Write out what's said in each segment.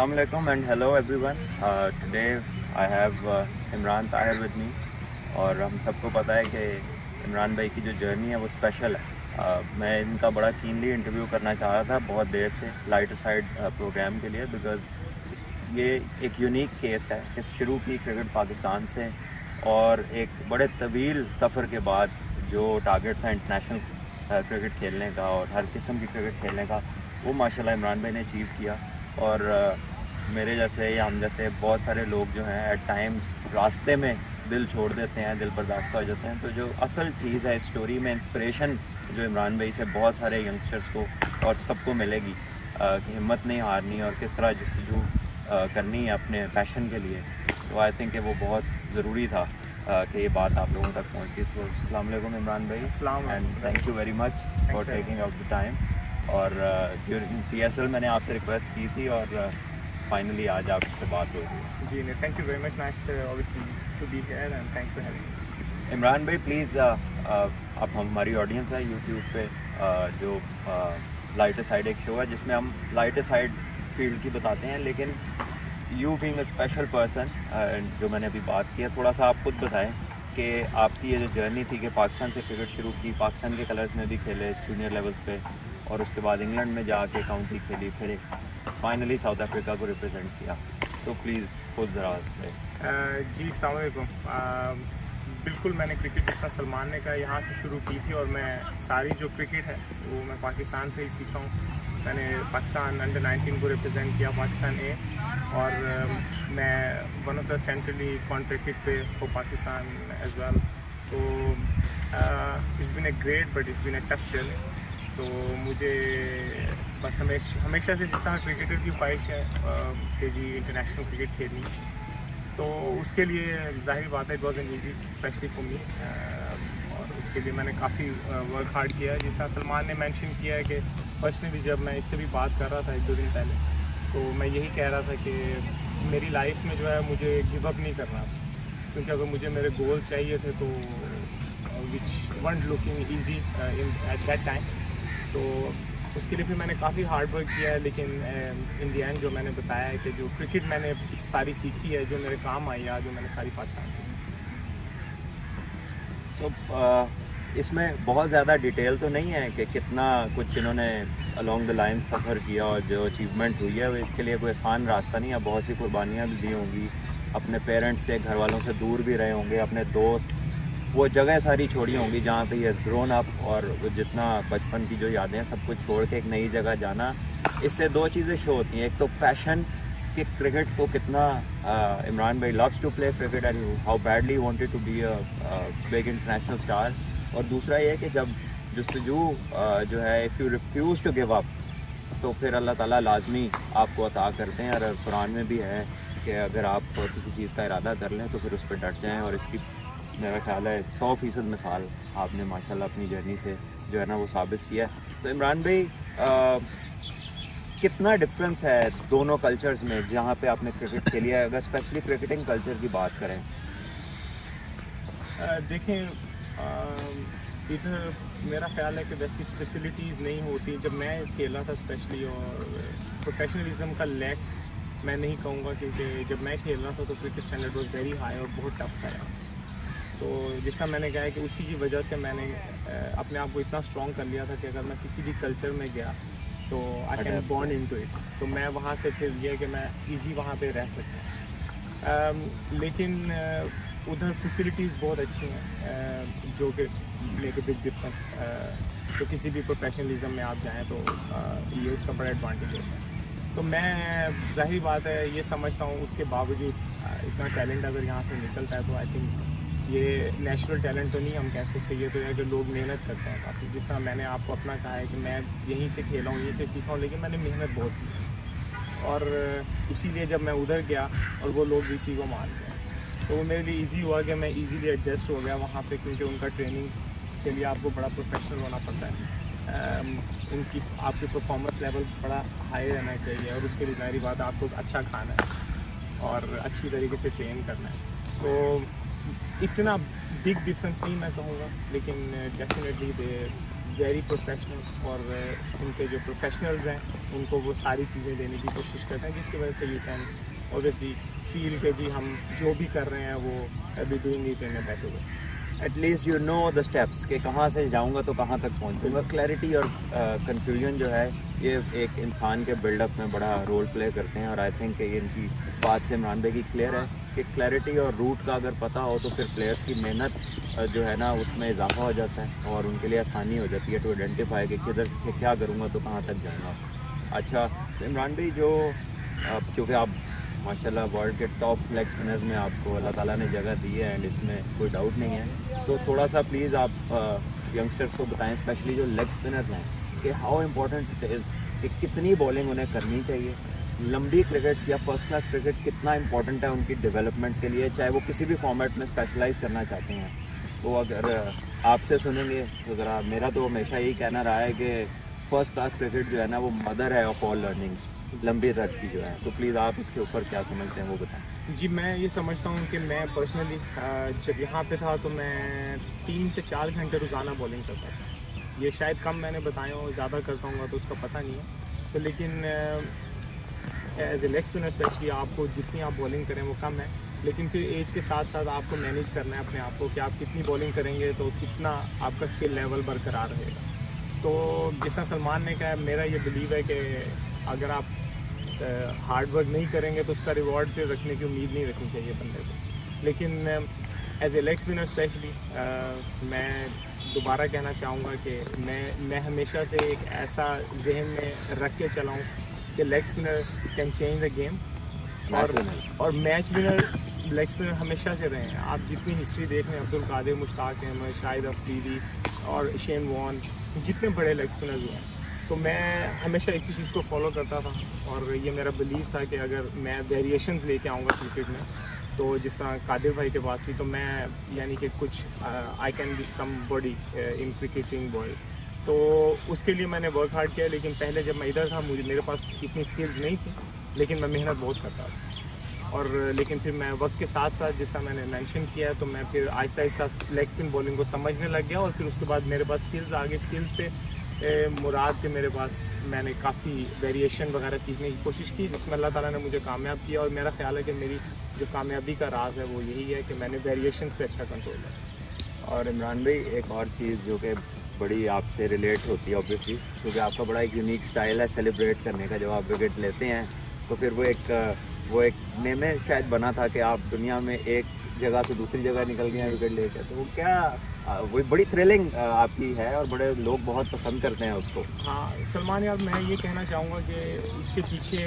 Assalamu alaikum and hello everyone. Today I have Imran Tahir with me और हम सबको पता है कि इमरान भाई की जो जर्नी है वो स्पेशल है। मैं इनका बड़ा कीनली इंटरव्यू करना चाह रहा था बहुत देर से लाइट साइड प्रोग्राम के लिए, बिकॉज़ ये एक यूनिक केस है कि शुरू की क्रिकेट पाकिस्तान से और एक बड़े तवील सफ़र के बाद जो टारगेट था इंटरनेशनल क्रिकेट खेलने का और हर किस्म की क्रिकेट खेलने का, वो माशाल्लाह इमरान भाई ने अचीव किया। और मेरे जैसे या हम जैसे बहुत सारे लोग जो हैं एट टाइम्स रास्ते में दिल छोड़ देते हैं, दिल बर्दाश्त हो जाते हैं। तो जो असल चीज़ है स्टोरी में, इंस्पिरेशन जो इमरान भाई से बहुत सारे यंगस्टर्स को और सबको मिलेगी कि हिम्मत नहीं हारनी और किस तरह जस्तजू करनी है अपने पैशन के लिए। तो आई थिंक वो बहुत ज़रूरी था कि ये बात आप लोगों तक पहुँची। तो अस्सलाम वालेकुम इमरान भाई, and thank you very much for taking out the time. और PSL मैंने आपसे रिक्वेस्ट की थी और फाइनली आज आपसे बात हो रही है। जी नहीं, thank you very much, nice obviously to be here and thanks for having. Imran भाई प्लीज़, आप हमारी ऑडियंस है यूट्यूब पे जो लाइट साइड एक शो है जिसमें हम लाइट साइड फील्ड की बताते हैं, लेकिन you being a special person जो मैंने अभी बात की है, थोड़ा सा आप खुद बताएं कि आपकी ये जो जर्नी थी कि पाकिस्तान से क्रिकेट शुरू की, पाकिस्तान के कलर्स में भी खेले जूनियर लेवल्स पे और उसके बाद इंग्लैंड में जाके काउंटी खेली, फिर फाइनली साउथ अफ्रीका को रिप्रेजेंट किया। तो प्लीज़ खुद ज़रा जी अस्सलाम वालेकुम। बिल्कुल, मैंने क्रिकेट जिस तरह सलमान ने कहा यहाँ से शुरू की थी और मैं सारी जो क्रिकेट है वो मैं पाकिस्तान से ही सीखा हूँ। मैंने पाकिस्तान अंडर 19 को रिप्रेजेंट किया, पाकिस्तान ए, और मैं one of the centrally contracted पे फॉर पाकिस्तान एज वेल। तो it's been a great but it's been a tough journey. तो मुझे बस हमेशा से जिस तरह क्रिकेटर की ख्वाहिश है कि जी इंटरनेशनल क्रिकेट खेलनी, तो उसके लिए जाहिर बात है it was an easy specially for me, और उसके लिए मैंने काफ़ी वर्क हार्ड किया है। जिस तरह सलमान ने मेंशन किया है कि पर्सनली जब मैं इससे भी बात कर रहा था 1-2 दिन पहले, तो मैं यही कह रहा था कि मेरी लाइफ में जो है मुझे गिव अप नहीं करना, क्योंकि अगर मुझे मेरे गोल्स चाहिए थे तो which weren't looking easy at that time, तो उसके लिए फिर मैंने काफ़ी हार्ड वर्क किया है। लेकिन इन दी एंड जो मैंने बताया है कि जो क्रिकेट मैंने सारी सीखी है, जो मेरे काम आई है, जो मैंने सारी पाकिस्तान से सीखी। इसमें बहुत ज़्यादा डिटेल तो नहीं है कि कितना कुछ इन्होंने अलॉन्ग द लाइन सफ़र किया और जो अचीवमेंट हुई है, इसके लिए कोई आसान रास्ता नहीं है। बहुत सी कुर्बानियाँ भी दी होंगी, अपने पेरेंट्स से, घर वालों से दूर भी रहे होंगे, अपने दोस्त, वो जगह सारी छोड़ी होंगी जहाँ पे ये ग्रोन अप, और जितना बचपन की जो यादें हैं सब कुछ छोड़ के एक नई जगह जाना। इससे 2 चीज़ें शो होती हैं, एक तो पैशन कि क्रिकेट को कितना इमरान भाई loves to play cricket and how badly wanted to be a big international star, और दूसरा ये है कि जब जस्तजू जो है if you refuse to give up तो फिर अल्लाह ताला लाजमी आपको अता करते हैं। और कुरान में भी है कि अगर आप किसी चीज़ का इरादा कर लें तो फिर उस पर डट जाएँ, और इसकी मेरा ख्याल है 100% मिसाल आपने माशाल्लाह अपनी जर्नी से जो है ना वो साबित किया है। तो इमरान भाई कितना डिफरेंस है दोनों कल्चर्स में जहाँ पे आपने क्रिकेट खेली है, अगर स्पेशली क्रिकेटिंग कल्चर की बात करें? देखें, इधर मेरा ख्याल है कि वैसी फैसिलिटीज़ नहीं होती जब मैं खेला था स्पेशली, और प्रोफेशनलिज्म का लैक मैं नहीं कहूँगा, क्योंकि जब मैं खेल रहा था तो cricket standard was very high और बहुत टफ था यार। तो जिस तरह मैंने कहा है कि उसी की वजह से मैंने अपने आप को इतना स्ट्रॉन्ग कर लिया था कि अगर मैं किसी भी कल्चर में गया तो I can born into it, तो मैं वहाँ से फिर ये कि मैं इजी वहाँ पे रह सकता हूँ। लेकिन उधर फैसिलिटीज़ बहुत अच्छी हैं जो कि मेक अ बिग डिफरेंस। तो किसी भी प्रोफेशनलिज्म में आप जाएँ तो ये उसका बड़ा एडवांटेज होता है। तो मैं जाहिर बात है ये समझता हूँ, उसके बावजूद इतना टैलेंट अगर यहाँ से निकलता है तो आई थिंक ये नेचुरल टैलेंट तो नहीं हम कह सकते, ये तो है कि लोग मेहनत करते हैं काफ़ी। जिस तरह मैंने आपको अपना कहा है कि मैं यहीं से खेला हूँ, यहीं से सीखा हूँ, लेकिन मैंने मेहनत बहुत की, और इसीलिए जब मैं उधर गया और वो लोग भी इसी को मान गए, तो वो मेरे लिए इजी हुआ कि मैं इजीली एडजस्ट हो गया वहाँ पे, क्योंकि उनका ट्रेनिंग के लिए आपको बड़ा प्रोफेशनल होना पड़ता है। उनकी आपकी परफॉर्मेंस लेवल बड़ा हाई रहना चाहिए, और उसके लिए जाहिर बात आपको अच्छा खाना है और अच्छी तरीके से ट्रेन करना है। तो इतना बिग डिफरेंस नहीं मैं कहूँगा, लेकिन डेफिनेटली वेरी प्रोफेशनल, और उनके जो प्रोफेशनल्स हैं उनको वो सारी चीज़ें देने की कोशिश करते हैं, जिसकी वजह से यू कैन ऑब्वियसली फील कि जी हम जो भी कर रहे हैं वो be doing it in a better way. At least you know the steps कि कहाँ से जाऊँगा तो कहाँ तक पहुँचूँगा। क्लैरिटी और कन्फ्यूजन जो है ये एक इंसान के बिल्डअप में बड़ा रोल प्ले करते हैं, और आई थिंक इनकी बात से इमरान भाई की क्लियर है कि क्लैरिटी और रूट का अगर पता हो तो फिर प्लेयर्स की मेहनत जो है ना उसमें इजाफा हो जाता है और उनके लिए आसानी हो जाती है टू आइडेंटिफाई कि किधर से क्या करूँगा तो कहाँ तक जाऊँगा। अच्छा इमरान भाई, जो क्योंकि आप माशाल्लाह वर्ल्ड के टॉप लेग स्पिनर्स में आपको अल्लाह ताला ने जगह दी है एंड इसमें कोई डाउट नहीं है, तो थोड़ा सा प्लीज़ आप यंगस्टर्स को बताएं, स्पेशली जो लेग स्पिनर्स हैं, कि हाउ इम्पोर्टेंट इट इज़ कि कितनी बॉलिंग उन्हें करनी चाहिए, लंबी क्रिकेट या फर्स्ट क्लास क्रिकेट कितना इंपॉर्टेंट है उनकी डेवलपमेंट के लिए, चाहे वो किसी भी फॉर्मेट में स्पेशलाइज़ करना चाहते हैं। तो अगर आपसे सुनेंगे तो ज़रा, मेरा तो हमेशा यही कहना रहा है कि फ़र्स्ट क्लास क्रिकेट जो है ना वो मदर है ऑफ ऑल लर्निंग्स, लंबी तर्ज की जो है, तो प्लीज़ आप इसके ऊपर क्या समझते हैं वो बताएं। जी, मैं ये समझता हूँ कि मैं पर्सनली जब यहाँ पे था तो मैं 3 से 4 घंटे रोज़ाना बॉलिंग करता था। ये शायद कम मैंने बताया हो, ज़्यादा करता हूँ तो उसका पता नहीं है, तो लेकिन as a leg spinner specially आपको जितनी आप बॉलिंग करें वो कम है, लेकिन फिर एज के साथ साथ आपको मैनेज करना है अपने आप को कि आप कितनी बॉलिंग करेंगे तो कितना आपका स्किल लेवल बरकरार रहेगा। तो जिस तरह सलमान ने कहा, मेरा ये बिलीव है कि अगर आप हार्ड वर्क नहीं करेंगे तो उसका रिवॉर्ड फिर रखने की उम्मीद नहीं रखनी चाहिए बंदे को। लेकिन as a leg spinner specially मैं दोबारा कहना चाहूँगा कि मैं हमेशा से एक ऐसा जहन में रख के चलाऊँ कि leg spinner can change the game, और मैच विनर लेग स्पिनर हमेशा से रहे हैं। आप जितनी हिस्ट्री देख लें, अब्दुल कादिर, मुश्ताक अहमद, शाहिद अफरीदी और शेन वॉर्न, जितने बड़े लेग स्पिनर्स हुए हैं, तो मैं हमेशा इसी चीज़ को फॉलो करता था, और ये मेरा बिलीव था कि अगर मैं वेरिएशंस लेके आऊँगा क्रिकेट में, तो जिस तरह कादिर भाई के पास थी, तो मैं यानी कि कुछ I can be somebody in cricketing boy, तो उसके लिए मैंने वर्क हार्ड किया। लेकिन पहले जब मैं इधर था मेरे पास इतनी स्किल्स नहीं थी, लेकिन मैं मेहनत बहुत करता था, और लेकिन फिर मैं वक्त के साथ साथ, जिस तरह मैंने मेंशन किया, तो मैं फिर Aahista Aahista leg spin bowling को समझने लग गया, और फिर उसके बाद मेरे पास स्किल्स आ गई। स्किल्स से मुराद के मेरे पास मैंने काफ़ी वेरिएशन वगैरह सीखने की कोशिश की, जिसमें अल्लाह ताला ने मुझे कामयाब किया, और मेरा ख्याल है कि मेरी जो कामयाबी का राज है वो यही है कि मैंने वेरिएशन पे अच्छा कंट्रोल किया। और इमरान भाई, एक और चीज़ जो कि बड़ी आपसे रिलेट होती है ऑब्वियसली, क्योंकि आपका बड़ा एक यूनिक स्टाइल है सेलिब्रेट करने का। जब आप विकेट लेते हैं तो फिर वो एक नेमे शायद बना था कि आप दुनिया में एक जगह से दूसरी जगह निकल गए हैं विकेट लेकर, तो वो क्या वो बड़ी थ्रिलिंग आपकी है और बड़े लोग बहुत पसंद करते हैं उसको। हाँ सलमान यार, मैं ये कहना चाहूँगा कि इसके पीछे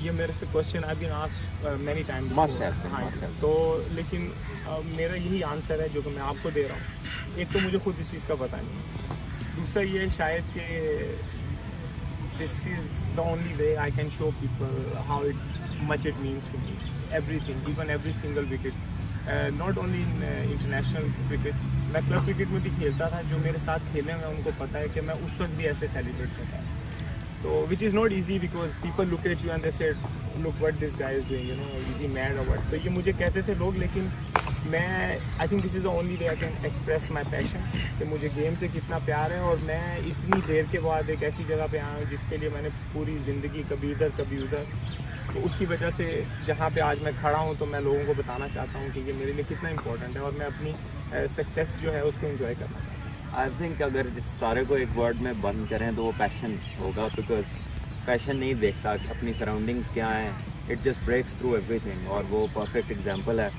ये मेरे से question I been asked many time, must है। हाँ, तो लेकिन मेरा यही आंसर है जो कि मैं आपको दे रहा हूँ। एक तो मुझे खुद इस चीज़ का पता नहीं, दूसरा ये शायद कि this is the only way I can show people how much it means to me, everything, even every single wicket, not only in international cricket. मैं क्लब क्रिकेट में भी खेलता था, जो मेरे साथ खेले हैं उनको पता है कि मैं उस वक्त भी ऐसे सेलिब्रेट करता था, तो which is not easy because people look at you and they said look what this guy is doing, you know, is he mad और व्हाट। तो ये मुझे कहते थे लोग, लेकिन मैं I think this is the only way I can express my passion कि मुझे गेम से कितना प्यार है, और मैं इतनी देर के बाद एक ऐसी जगह पे आया हूँ जिसके लिए मैंने पूरी ज़िंदगी कभी इधर कभी उधर, तो उसकी वजह से जहाँ पे आज मैं खड़ा हूँ तो मैं लोगों को बताना चाहता हूँ कि ये मेरे लिए कितना इंपॉर्टेंट है, और मैं अपनी सक्सेस जो है उसको एंजॉय करना चाहता हूँ। आई थिंक अगर इस सारे को एक वर्ड में बंद करें तो वो पैशन होगा, बिकॉज पैशन नहीं देखता अपनी सराउंडिंग्स क्या हैं, it just breaks through everything, और वो परफेक्ट एग्जांपल है।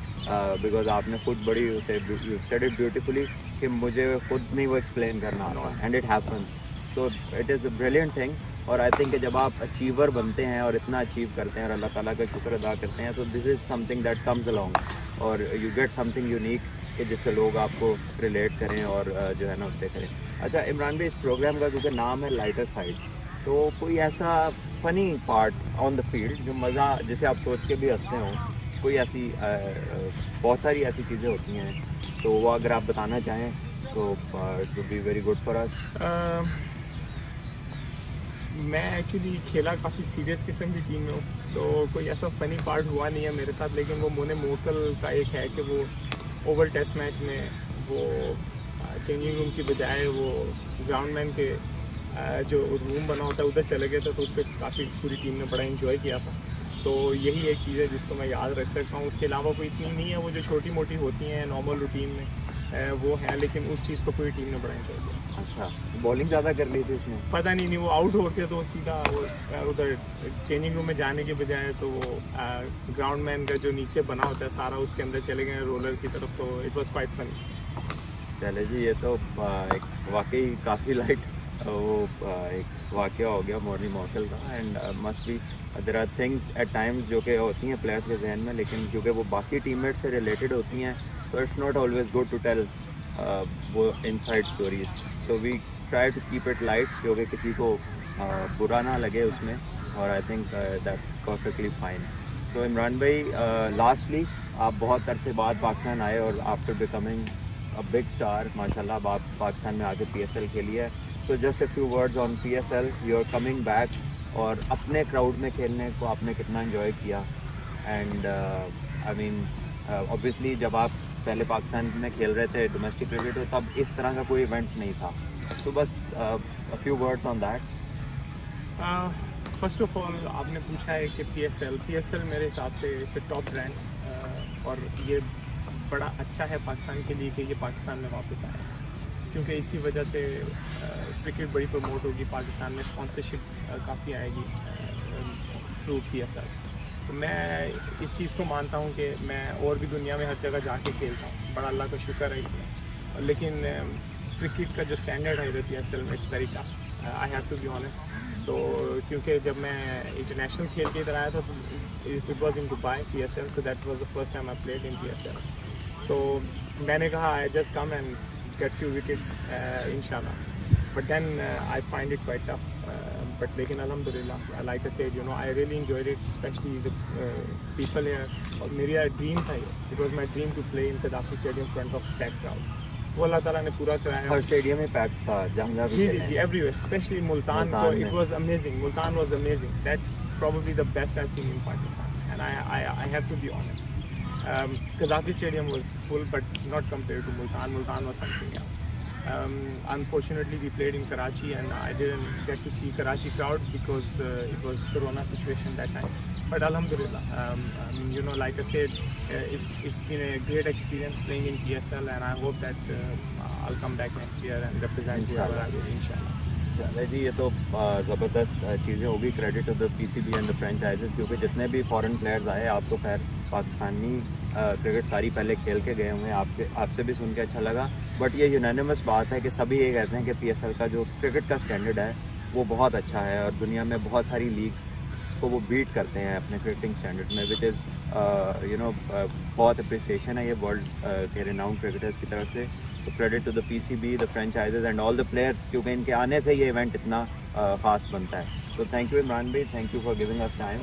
बिकॉज आपने खुद बड़ी उसे सेड इट ब्यूटीफुली कि मुझे खुद नहीं वो एक्सप्लेन करना आता, and it happens, so it is a brilliant thing. और आई थिंक कि जब आप अचीवर बनते हैं और इतना अचीव करते हैं और अल्लाह ताला का शुक्र अदा करते हैं, तो this is something that comes along, और यू गेट समथिंग यूनिक कि जिससे लोग आपको रिलेट करें और जो है ना उससे करें। अच्छा इमरान भाई, इस प्रोग्राम का क्योंकि नाम है लाइटर साइड, तो कोई ऐसा funny part on the field जो मज़ा, जिसे आप सोच के भी हंसते हों, कोई ऐसी बहुत सारी ऐसी चीज़ें होती हैं, तो वो अगर आप बताना चाहें तो it would be very good for us. मैं एक्चुअली खेला काफ़ी सीरियस किस्म की टीम में हूँ, तो कोई ऐसा फ़नी पार्ट हुआ नहीं है मेरे साथ, लेकिन वो मोने मोकल का एक है कि वो ओवल टेस्ट मैच में वो चेंजिंग रूम की बजाय वो ग्राउंडमैन के जो रूम बना होता है उधर चले गए थे, तो उस पर काफ़ी पूरी टीम ने बड़ा इन्जॉय किया था। तो यही एक चीज़ है जिसको मैं याद रख सकता हूँ। उसके अलावा कोई इतनी नहीं है, वो जो छोटी मोटी होती हैं नॉर्मल रूटीन में वो है, लेकिन उस चीज़ को पूरी टीम ने बड़ा इन्जॉय किया। अच्छा, बॉलिंग ज़्यादा कर ली थी इसमें? पता नहीं वो आउट हो के तो सीधा वो उधर चेंजिंग रूम में जाने के बजाय तो वो ग्राउंडमैन का जो नीचे बना होता है सारा, उसके अंदर चले गए रोलर की तरफ। तो इट वॉज क्वाइट फनी। चले जी, ये तो एक वाकई काफ़ी लाइट वो एक वाक़या हो गया मॉर्निंग मॉर्टल का। And must be there are things at times जो कि होती हैं प्लेयर्स के जहन में, लेकिन क्योंकि वो बाकी टीममेट से रिलेटेड होती हैं, तो it's not always good to tell वो inside stories. So we try to keep it light, क्योंकि किसी को बुरा ना लगे उसमें, और I think that's perfectly fine. तो इमरान भाई, लास्टली आप बहुत अरसे बाद पाकिस्तान आए और after becoming a big star माशाल्लाह, अब आप पाकिस्तान में आके PSL खेली है। So just a few words on PSL, you are coming back, और अपने क्राउड में खेलने को आपने कितना इन्जॉय किया? एंड आई मीन ऑब्वियसली जब आप पहले पाकिस्तान में खेल रहे थे डोमेस्टिक क्रिकेट, तो तब इस तरह का कोई इवेंट नहीं था, तो बस अ few words on that. First of all आपने पूछा है कि PSL मेरे हिसाब से इट्स टॉप ब्रांड, और ये बड़ा अच्छा है पाकिस्तान के लिए कि ये पाकिस्तान में वापस आया, क्योंकि इसकी वजह से क्रिकेट बड़ी प्रमोट होगी पाकिस्तान में, स्पॉन्सरशिप काफ़ी आएगी थ्रू PSL। तो मैं इस चीज़ को मानता हूँ कि मैं और भी दुनिया में हर जगह जाके खेलता हूँ, बड़ा अल्लाह का शुक्र है इसमें। लेकिन क्रिकेट का जो स्टैंडर्ड है इधर PSL में it's very tough, I have to be honest. तो क्योंकि जब मैं इंटरनेशनल खेल के इधर आया था तो it was in Dubai PSL, तो that was the first time I played in PSL। तो मैंने कहा I just come and get few wickets इंशाल्लाह, but then I find it quite tough, but लेकिन अल्हम्दुलिल्लाह, like I said, you know, I really enjoyed it, specially the people here. और मेरा dream था ये, it was my dream to play in Gaddafi stadium front of packed crowd. वो अल्लाह ताला ने पूरा कराया। हर स्टेडियम में पैक्ड था, जहाँ जी, एवरीवेयर, स्पेशली मुल्तान को, it was amazing. Multan was amazing, that's probably the best I've seen in Pakistan, and I have to be honest. Qaddafi Stadium was full, but not compared to Multan. Multan was something else. Unfortunately, we played in Karachi, and I didn't get to see Karachi crowd because it was Corona situation that time. But Alhamdulillah, you know, like I said, it's been a great experience playing in PSL, and I hope that I'll come back next year and represent inshallah. चले जी, ये तो ज़बरदस्त चीज़ें होगी। Credit to the PCB and the franchises, क्योंकि जितने भी foreign players आए, आप तो खैर पाकिस्तानी क्रिकेट सारी पहले खेल के गए हुए हैं, आपसे भी सुन के अच्छा लगा। बट ये यूनानिमस बात है कि सभी ये कहते हैं कि PSL का जो क्रिकेट का स्टैंडर्ड है वो बहुत अच्छा है, और दुनिया में बहुत सारी लीग्स को वो बीट करते हैं अपने क्रिकेटिंग स्टैंडर्ड में, विच इज़ यू नो बहुत अप्रिसिएशन है ये वर्ल्ड के रिनाउंड क्रिकेटर्स की तरफ से। तो credit to the PCB, the franchises and all the players, क्योंकि इनके आने से ये इवेंट इतना ख़ास बनता है। तो थैंक यू इमरान भाई, thank you for giving us time.